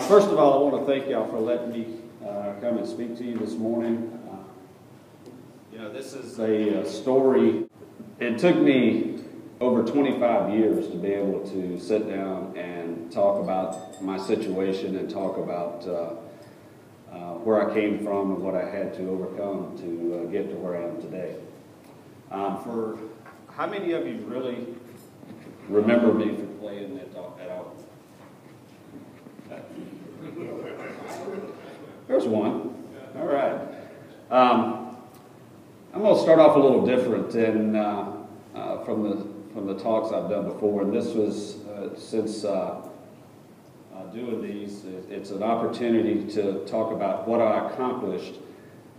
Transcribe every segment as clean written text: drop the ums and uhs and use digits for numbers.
First of all, I want to thank y'all for letting me come and speak to you this morning. This is a story. It took me over 25 years to be able to sit down and talk about my situation and talk about where I came from and what I had to overcome to get to where I am today. For how many of you really remember me for playing at Auburn? There's one. All right. I'm going to start off a little different than from the talks I've done before, and this was since doing these, it's an opportunity to talk about what I accomplished.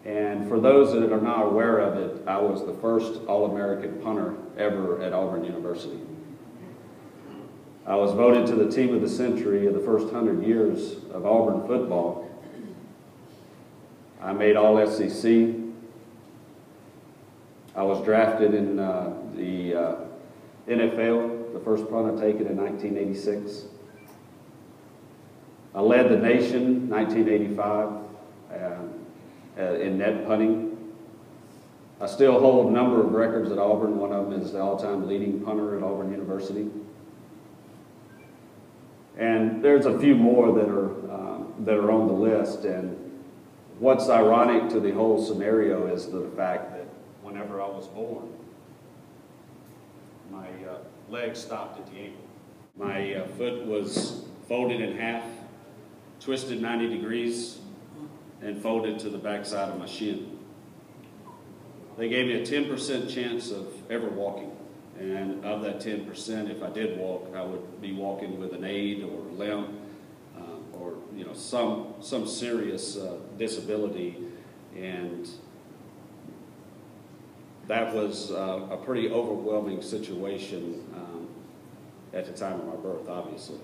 And for those that are not aware of it, I was the first All-American punter ever at Auburn University. I was voted to the team of the century of the first 100 years of Auburn football. I made All-SEC. I was drafted in the NFL, the first punter taken in 1986. I led the nation 1985 in net punting. I still hold a number of records at Auburn. One of them is the all-time leading punter at Auburn University. And there's a few more that are on the list. And what's ironic to the whole scenario is the fact that whenever I was born, my leg stopped at the ankle. My foot was folded in half, twisted 90 degrees, and folded to the backside of my shin. They gave me a 10% chance of ever walking. And of that 10%, if I did walk, I would be walking with an aid or a limp or some serious disability. And that was a pretty overwhelming situation at the time of my birth, obviously.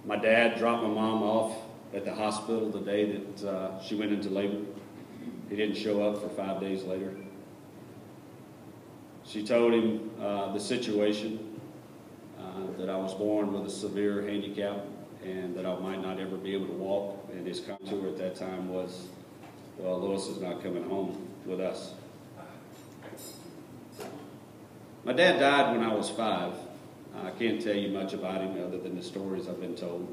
My dad dropped my mom off at the hospital the day that she went into labor. He didn't show up for 5 days later. She told him the situation, that I was born with a severe handicap and that I might not ever be able to walk. And his comment to her at that time was, well, Lewis is not coming home with us. My dad died when I was 5. I can't tell you much about him other than the stories I've been told.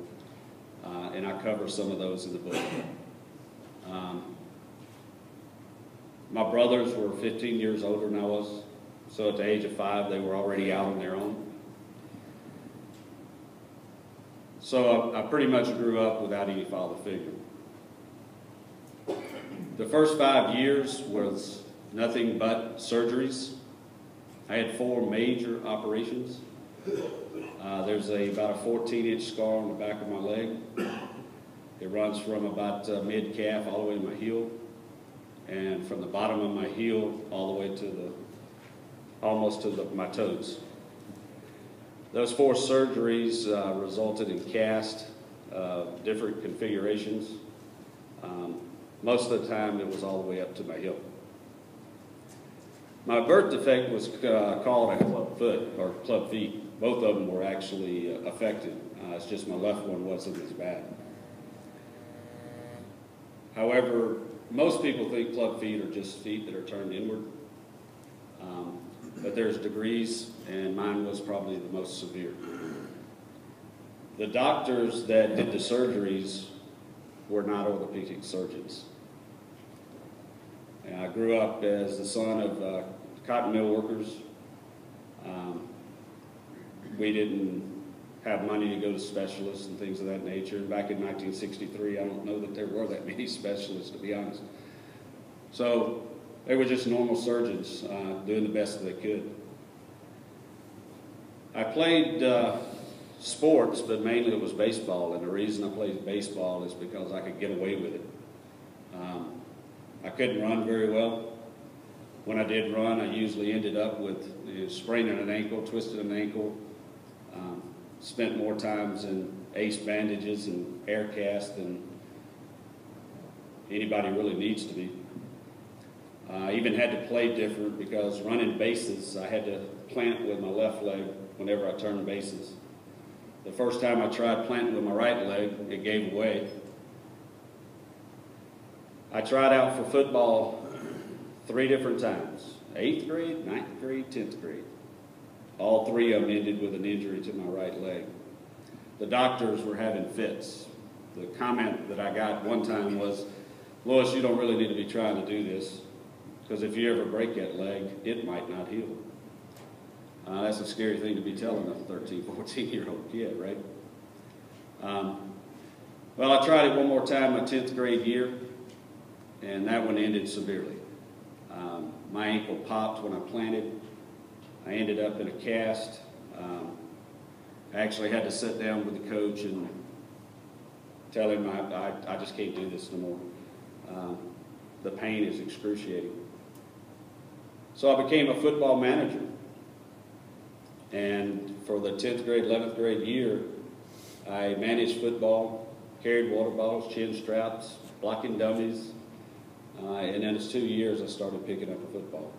And I cover some of those in the book. My brothers were 15 years older than I was. So at the age of 5, they were already out on their own. So I pretty much grew up without any father figure. The first 5 years was nothing but surgeries. I had 4 major operations. There's about a 14-inch scar on the back of my leg. It runs from about mid-calf all the way to my heel, and from the bottom of my heel all the way to almost to my toes. Those 4 surgeries resulted in cast, different configurations. Most of the time it was all the way up to my hip. My birth defect was called a club foot or club feet. Both of them were actually affected. It's just my left one wasn't as bad. However, most people think club feet are just feet that are turned inward. But there's degrees, and mine was probably the most severe. The doctors that did the surgeries were not orthopedic surgeons. And I grew up as the son of cotton mill workers. We didn't have money to go to specialists and things of that nature. And back in 1963, I don't know that there were that many specialists, to be honest. So they were just normal surgeons doing the best that they could. I played sports, but mainly it was baseball. And the reason I played baseball is because I could get away with it. I couldn't run very well. When I did run, I usually ended up with spraining an ankle, twisting an ankle. Spent more times in ace bandages and air cast than anybody really needs to be. I even had to play different because running bases, I had to plant with my left leg whenever I turned bases. The first time I tried planting with my right leg, it gave away. I tried out for football 3 different times, 8th grade, 9th grade, 10th grade. All 3 of them ended with an injury to my right leg. The doctors were having fits. The comment that I got one time was, "Lois, you don't really need to be trying to do this, because if you ever break that leg, it might not heal." That's a scary thing to be telling a 13, 14-year-old kid, right? Well, I tried it one more time my 10th grade year, and that one ended severely. My ankle popped when I planted. I ended up in a cast. I actually had to sit down with the coach and tell him I just can't do this no more. The pain is excruciating. So I became a football manager. And for the 10th grade, 11th grade year, I managed football, carried water bottles, chin straps, blocking dummies. And in its 2 years, I started picking up a football.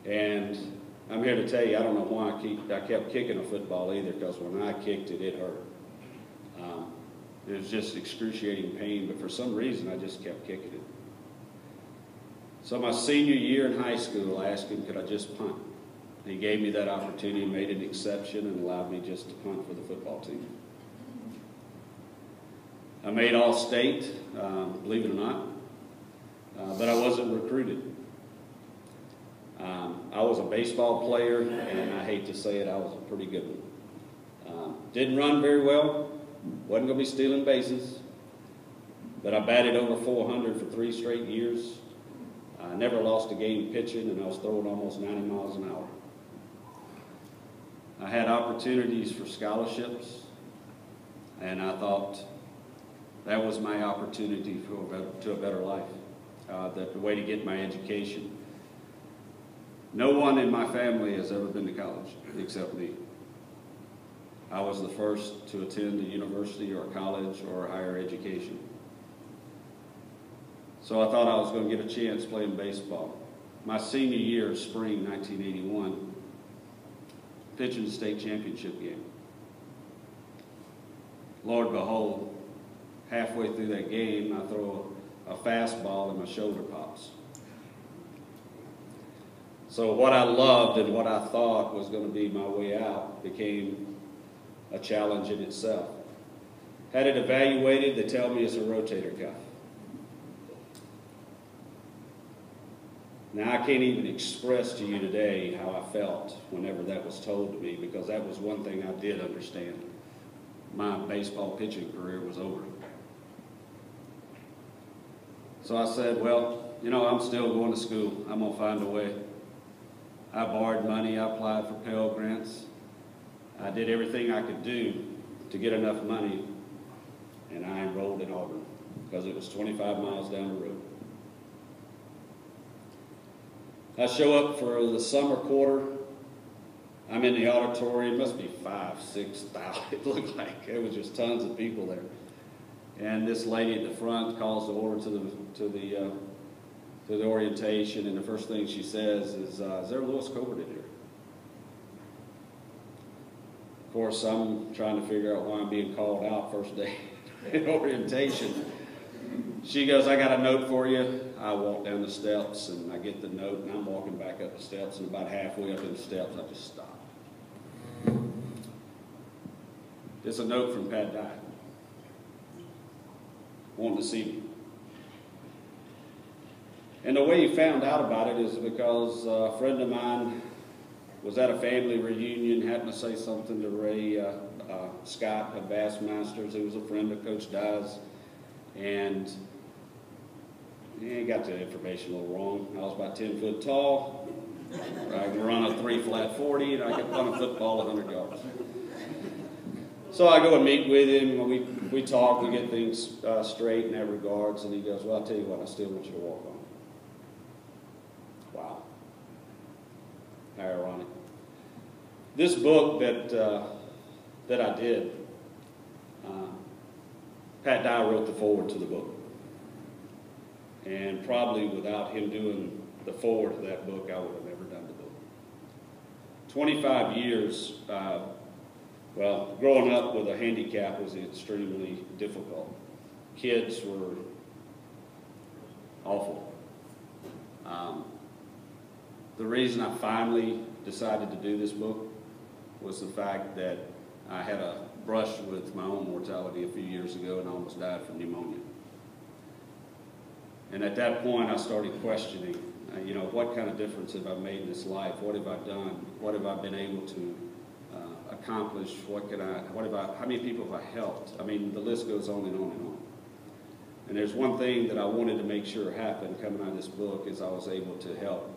And I'm here to tell you, I don't know why I kept kicking a football either, because when I kicked it, it hurt. It was just excruciating pain, but for some reason, I just kept kicking it. So my senior year in high school, I asked him, could I just punt? He gave me that opportunity, made an exception, and allowed me just to punt for the football team. I made All-State, believe it or not, but I wasn't recruited. I was a baseball player, and I hate to say it, I was a pretty good one. Didn't run very well, wasn't going to be stealing bases, but I batted over 400 for 3 straight years. I never lost a game pitching, and I was throwing almost 90 miles an hour. I had opportunities for scholarships, and I thought that was my opportunity to a better life, the way to get my education. No one in my family has ever been to college except me. I was the first to attend a university or a college or a higher education. So I thought I was going to get a chance playing baseball. My senior year, spring 1981, pitching the state championship game. Lord behold, halfway through that game, I throw a fastball and my shoulder pops. So what I loved and what I thought was going to be my way out became a challenge in itself. Had it evaluated, they tell me it's a rotator cuff. Now, I can't even express to you today how I felt whenever that was told to me, because that was one thing I did understand. My baseball pitching career was over. So I said, well, you know, I'm still going to school. I'm going to find a way. I borrowed money. I applied for Pell Grants. I did everything I could do to get enough money, and I enrolled in Auburn because it was 25 miles down the road. I show up for the summer quarter. I'm in the auditorium. It must be 5,000, 6,000. It looked like it was just tons of people there. And this lady at the front calls the order to the orientation, and the first thing she says is there Louis Colbert in here? Of course, I'm trying to figure out why I'm being called out first day in orientation. She goes, I got a note for you. I walk down the steps, and I get the note, and I'm walking back up the steps, and about halfway up in the steps, I just stop. It's a note from Pat Dye, wanting to see me. And the way he found out about it is because a friend of mine was at a family reunion, happened to say something to Ray Scott of Bassmasters, who was a friend of Coach Dye's, and he got the information a little wrong. I was about 10 foot tall. I could run a 3 flat 40, and I could run a football 100 yards. So I go and meet with him. We talk. We get things straight in that regards. And he goes, well, I'll tell you what, I still want you to walk on. Wow. How ironic. This book that I did, Pat Dye wrote the foreword to the book. And probably without him doing the foreword to that book, I would have never done the book. 25 years Well, growing up with a handicap was extremely difficult. Kids were awful. The reason I finally decided to do this book was the fact that I had a brush with my own mortality a few years ago and I almost died from pneumonia. And at that point I started questioning, what kind of difference have I made in this life? What have I done? What have I been able to accomplish? How many people have I helped? I mean, the list goes on and on and on. And there's one thing that I wanted to make sure happened coming out of this book is I was able to help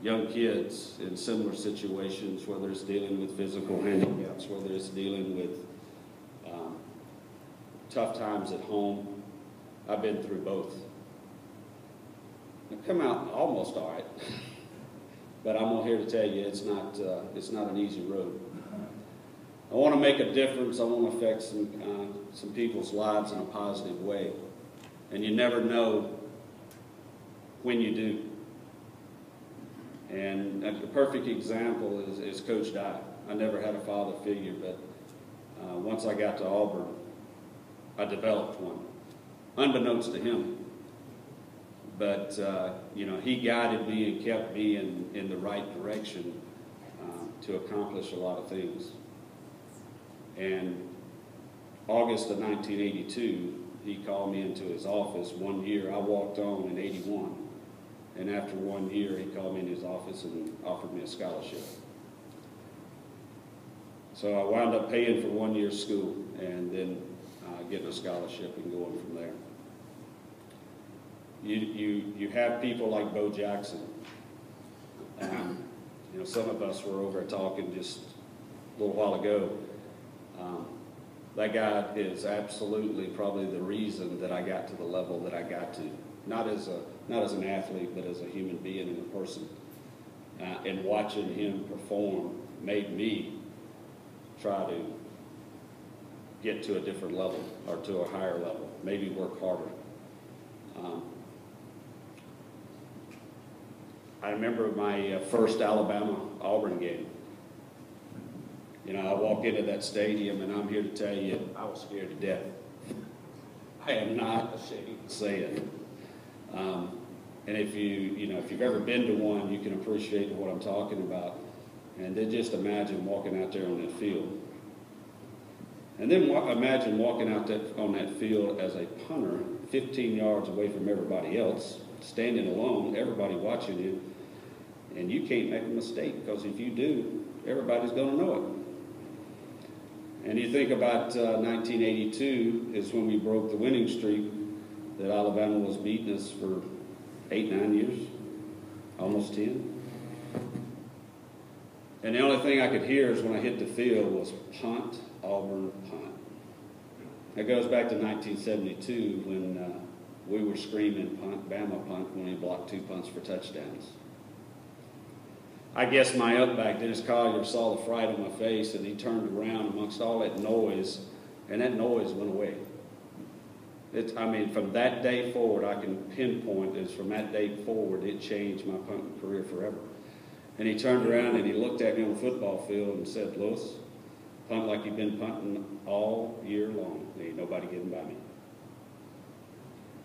young kids in similar situations, whether it's dealing with physical handicaps, whether it's dealing with tough times at home. I've been through both. I've come out almost all right, but I'm here to tell you it's not an easy road. I want to make a difference. I want to affect some people's lives in a positive way, and you never know when you do. And a perfect example is Coach Dye. I never had a father figure, but once I got to Auburn, I developed one, unbeknownst to him. But he guided me and kept me in the right direction to accomplish a lot of things. And August of 1982, he called me into his office 1 year. I walked on in 81. And after 1 year, he called me in his office and offered me a scholarship. So I wound up paying for 1 year's school and then getting a scholarship and going from there. You have people like Bo Jackson. Some of us were over talking just a little while ago. That guy is absolutely probably the reason that I got to the level that I got to. Not as an athlete, but as a human being and a person. And watching him perform made me try to get to a different level or to a higher level, maybe work harder. I remember my first Alabama-Auburn game. I walk into that stadium and I'm here to tell you I was scared to death. I am not ashamed to say it. And if you've ever been to one, you can appreciate what I'm talking about. And then just imagine walking out there on that field. And then imagine walking out on that field as a punter, 15 yards away from everybody else, standing alone, everybody watching you, and you can't make a mistake, because if you do, everybody's going to know it. And you think about 1982 is when we broke the winning streak that Alabama was beating us for 8, 9 years, almost 10. And the only thing I could hear is when I hit the field was punt, Auburn, punt. That goes back to 1972 when we were screaming punt, Bama punt, when he blocked 2 punts for touchdowns. I guess my up back, Dennis Collier, saw the fright on my face, and he turned around amongst all that noise, and that noise went away. From that day forward, I can pinpoint is from that day forward, it changed my punting career forever. And he turned around and he looked at me on the football field and said, "Lewis, punt like you've been punting all year long. There ain't nobody getting by me."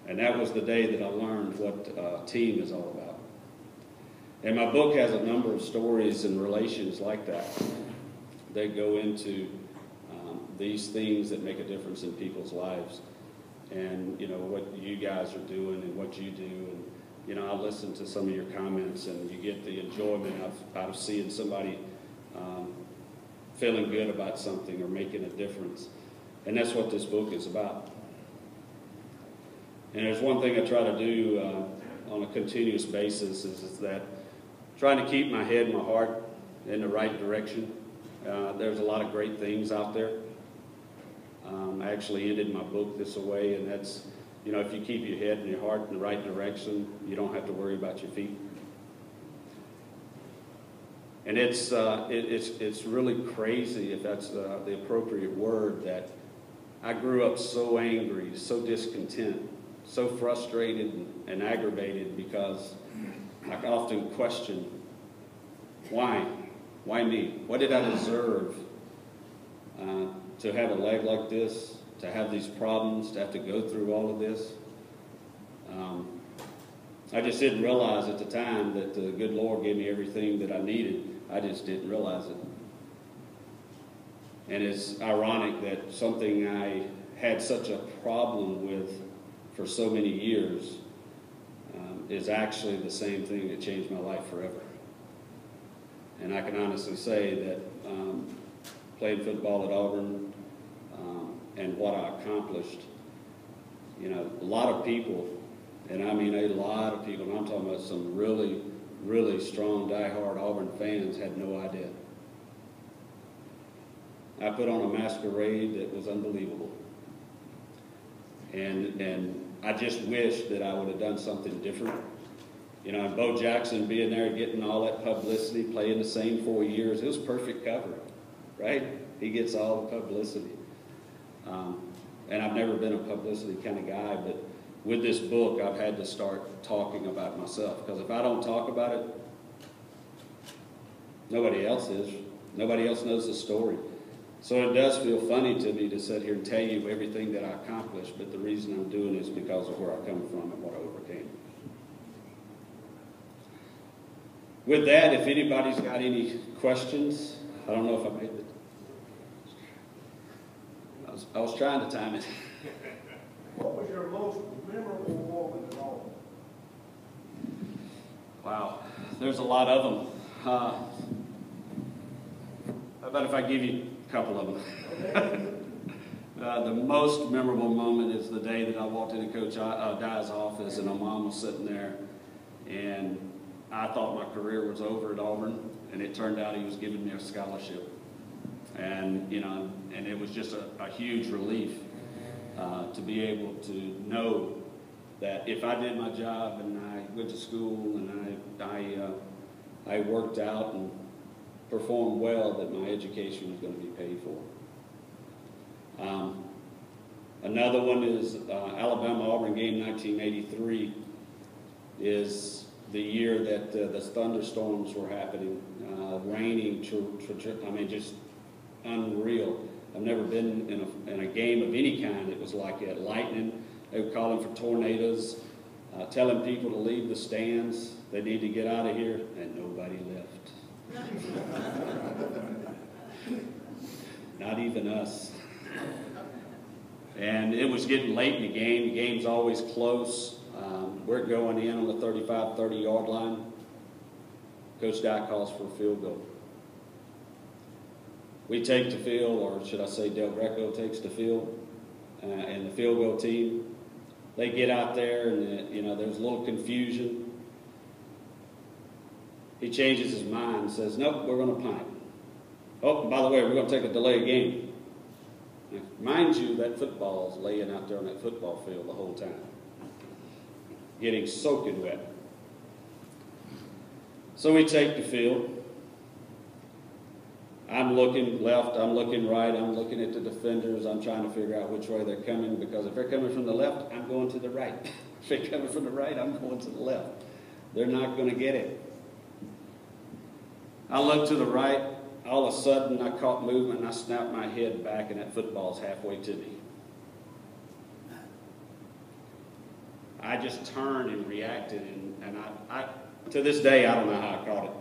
And that was the day that I learned what a team is all about. And my book has a number of stories and relations like that. They go into these things that make a difference in people's lives. And, what you guys are doing and what you do. And, I listen to some of your comments, and you get the enjoyment out of seeing somebody feeling good about something or making a difference. And that's what this book is about. And there's one thing I try to do on a continuous basis is that trying to keep my head and my heart in the right direction. There's a lot of great things out there. I actually ended my book this way, and that's, if you keep your head and your heart in the right direction, you don't have to worry about your feet. And it's really crazy, if that's the appropriate word, that I grew up so angry, so discontent, so frustrated and aggravated, because I often question, why? Why me? What did I deserve to have a leg like this, to have these problems, to have to go through all of this. I just didn't realize at the time that the good Lord gave me everything that I needed. I just didn't realize it. And it's ironic that something I had such a problem with for so many years is actually the same thing that changed my life forever. And I can honestly say that playing football at Auburn and what I accomplished, you know, a lot of people, and I mean a lot of people, and I'm talking about some really, really strong, diehard Auburn fans, had no idea. I put on a masquerade that was unbelievable. And I just wish that I would have done something different. You know, and Bo Jackson being there, getting all that publicity, playing the same 4 years, it was perfect cover, right? He gets all the publicity. And I've never been a publicity kind of guy, but with this book, I've had to start talking about myself. Because if I don't talk about it, nobody else is. Nobody else knows the story. So it does feel funny to me to sit here and tell you everything that I accomplished, but the reason I'm doing it is because of where I come from and what I overcame. With that, if anybody's got any questions, I don't know if I made it. I was trying to time it. What was your most memorable moment at all? Wow, there's a lot of them. How about if I give you a couple of them? The most memorable moment is the day that I walked into Coach Dye's office and my mom was sitting there, and I thought my career was over at Auburn, and it turned out he was giving me a scholarship. And, you know, and it was just a huge relief to be able to know that if I did my job and I went to school and I worked out and performed well, that my education was going to be paid for. Another one is Alabama-Auburn game 1983 is the year that the thunderstorms were happening, raining, I mean, just unreal. I've never been in a game of any kind that was like that. Lightning, they were calling for tornadoes, telling people to leave the stands. They need to get out of here, and nobody left. Not even us. And it was getting late in the game. The game's always close. We're going in on the 35, 30-yard line. Coach Dye calls for a field goal. We take the field, or should I say Del Greco takes the field, and the field goal team, they get out there, and you know, there's a little confusion. He changes his mind and says, nope, we're going to punt it. Oh, and by the way, we're going to take a delayed game. Now, mind you, that football's laying out there on that football field the whole time, getting soaking wet. So we take the field. I'm looking left, I'm looking right, I'm looking at the defenders, I'm trying to figure out which way they're coming, because if they're coming from the left, I'm going to the right. If they're coming from the right, I'm going to the left. They're not going to get it. I look to the right, all of a sudden I caught movement and I snapped my head back and that football's halfway to me. I just turned and reacted, and I to this day, I don't know how I caught it.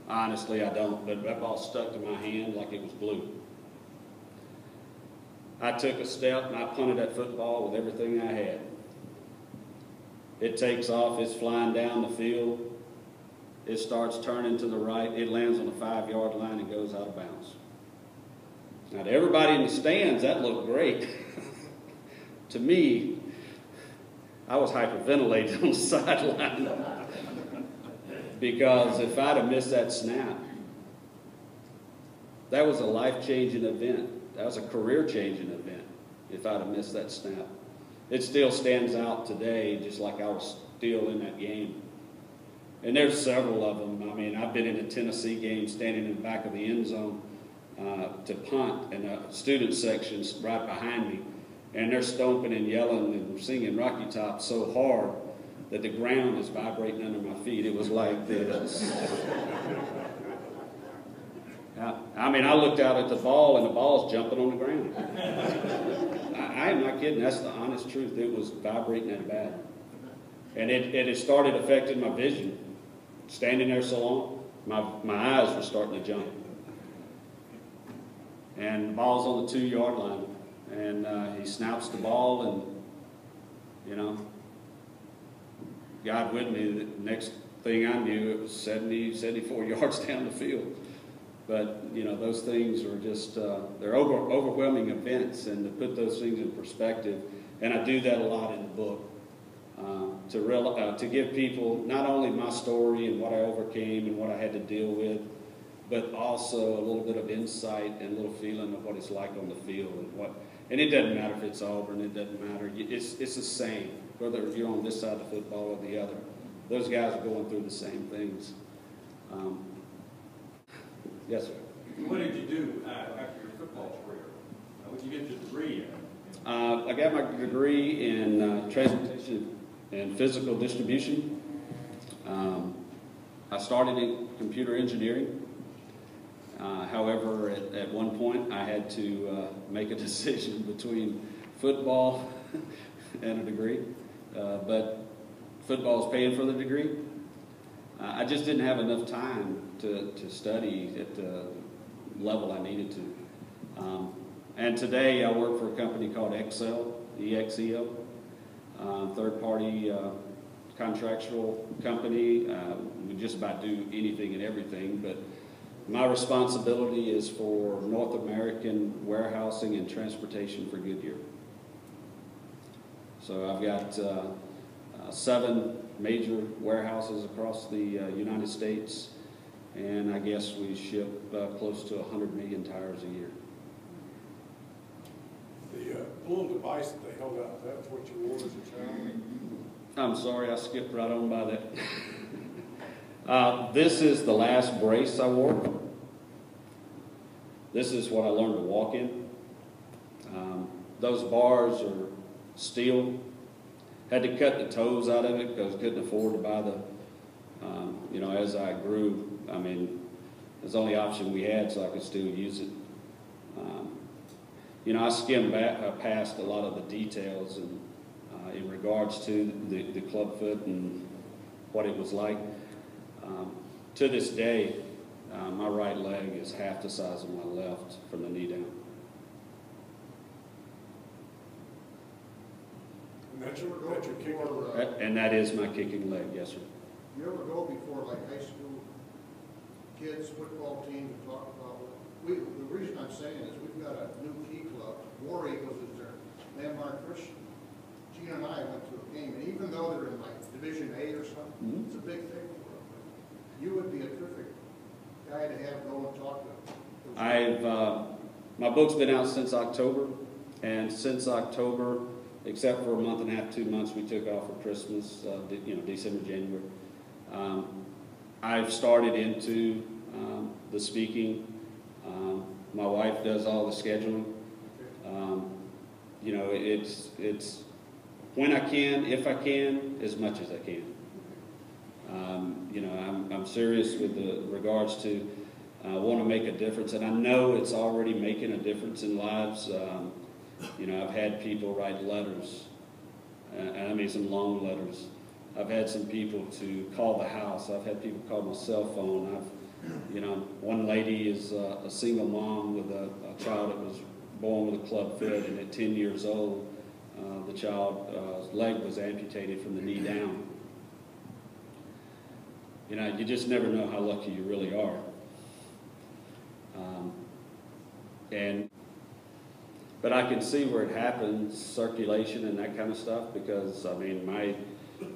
Honestly, I don't, but that ball stuck to my hand like it was glue. I took a step and I punted that football with everything I had. It takes off, it's flying down the field. It starts turning to the right. It lands on the 5-yard line and goes out of bounds. Now, to everybody in the stands, that looked great. To me, I was hyperventilating on the sideline. Because if I'd have missed that snap, that was a life-changing event. That was a career-changing event if I'd have missed that snap. It still stands out today, just like I was still in that game. And there's several of them. I mean, I've been in a Tennessee game standing in the back of the end zone to punt, and the student section's right behind me. And they're stomping and yelling and singing Rocky Top so hard that the ground is vibrating under my feet. It was like this. I mean, I looked out at the ball, and the ball's jumping on the ground. I am not kidding. That's the honest truth. It was vibrating that bad. And it had started affecting my vision. Standing there so long, my eyes were starting to jump. And the ball's on the 2-yard line. And he snaps the ball, and, you know, God with me. The next thing I knew, it was 70, 74 yards down the field. But, you know, those things are just, they're overwhelming events, and to put those things in perspective, and I do that a lot in the book, to give people not only my story and what I overcame and what I had to deal with, but also a little bit of insight and a little feeling of what it's like on the field. And it doesn't matter if it's Auburn, it doesn't matter. It's the same, whether you're on this side of the football or the other. Those guys are going through the same things. Yes, sir. What did you do after your football career? What did you get your degree in? I got my degree in transportation and physical distribution. I started in computer engineering. However, at one point, I had to make a decision between football and a degree. But football is paying for the degree. I just didn't have enough time to study at the level I needed to. And today I work for a company called Excel, EXEL, third-party contractual company. We just about do anything and everything, but my responsibility is for North American warehousing and transportation for Goodyear. So I've got 7 major warehouses across the United States, and I guess we ship close to 100 million tires a year. The little device that they held out, that's what you wore as a child? I'm sorry, I skipped right on by that. This is the last brace I wore. This is what I learned to walk in. Those bars are steel. Had to cut the toes out of it because I couldn't afford to buy the, you know, as I grew, I mean, it was the only option we had, so I could still use it. You know, I skimmed past a lot of the details and in regards to the club foot and what it was like. To this day, my right leg is half the size of my left from the knee down. And that's your kicking. And that is my kicking leg, yes, sir. You ever go before like high school kids football team to talk about? The reason I'm saying is we've got a new key club. War Eagles is their landmark Christian. Gina and I went to a game, and even though they're in like Division 8 or something, it's a big thing for them. You would be a terrific guy to have go and talk to them. My book's been out since October, and since October, except for a month and a half, 2 months, we took off for Christmas, you know, December, January. I've started into the speaking. My wife does all the scheduling. You know, it's when I can, if I can, as much as I can. You know, I'm serious with the regards to want to make a difference, and I know it's already making a difference in lives. You know, I've had people write letters, and I mean some long letters. I've had some people to call the house. I've had people call my cell phone. You know, one lady is a single mom with a child that was born with a club foot, and at 10 years old, the child's leg was amputated from the knee down. You know, you just never know how lucky you really are. But I can see where it happens, circulation and that kind of stuff, because, I mean,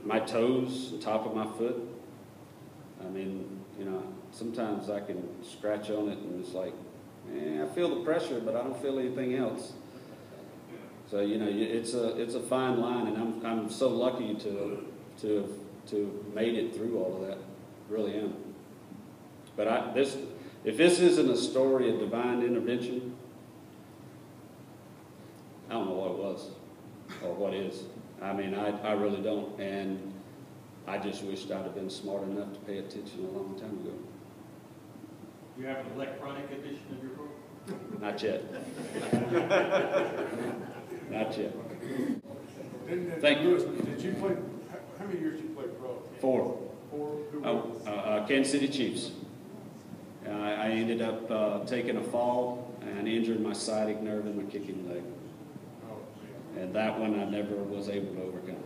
my toes, the top of my foot, I mean, you know, sometimes I can scratch on it and it's like, I feel the pressure, but I don't feel anything else. So, you know, it's a fine line, and I'm so lucky to have made it through all of that. Really am. But if this isn't a story of divine intervention, I don't know what it was or what is. I mean, I really don't, and I just wished I'd have been smart enough to pay attention a long time ago. You have an electronic edition of your book? Not yet. Not yet. Thank you. Lewis, did you play, how many years did you play pro? 4. 4? Who Oh, won? Kansas City Chiefs. I ended up taking a fall and injured my sciatic nerve in my kicking leg. Oh, And that one I never was able to overcome.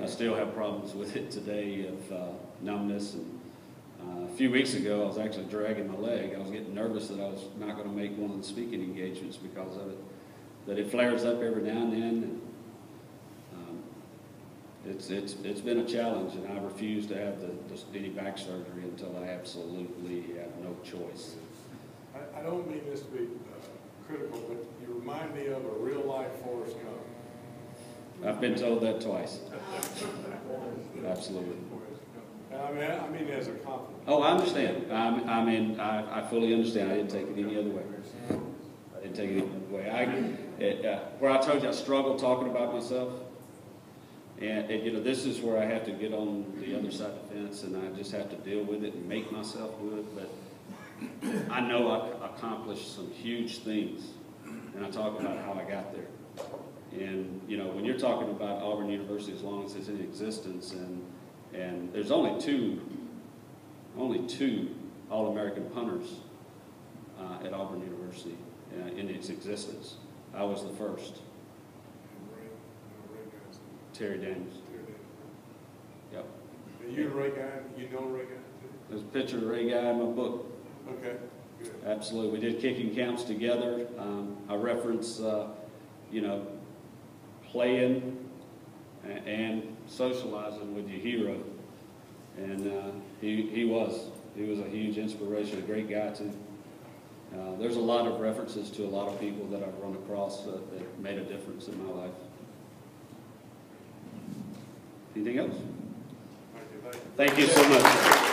I still have problems with it today of numbness. And a few weeks ago, I was actually dragging my leg. I was getting nervous that I was not going to make one of the speaking engagements because of it. That it flares up every now and then. And, it's been a challenge, and I refuse to have any back surgery until I absolutely have no choice. I don't mean this to be critical, but you remind me of a real-life Forrest Gump. I've been told that twice. Absolutely. I mean as a compliment. Oh, I understand. I fully understand. I didn't take it any other way. I didn't take it any other way. Where I told you I struggle talking about myself, and you know, this is where I have to get on the other side of the fence, and I just have to deal with it and make myself good. But I know I accomplished some huge things, and I talk about how I got there. And you know, when you're talking about Auburn University, as long as it's in existence, and there's only two All-American punters at Auburn University in its existence. I was the first. Terry Daniels. Yep. Are you a Ray guy? You know Ray guy too? There's a picture of Ray Guy in my book. Okay, good. Absolutely. We did kicking camps together. I reference, you know, playing and socializing with your hero. And he was a huge inspiration, a great guy too. There's a lot of references to a lot of people that I've run across that made a difference in my life. Anything else? Thank you. Thank you so much.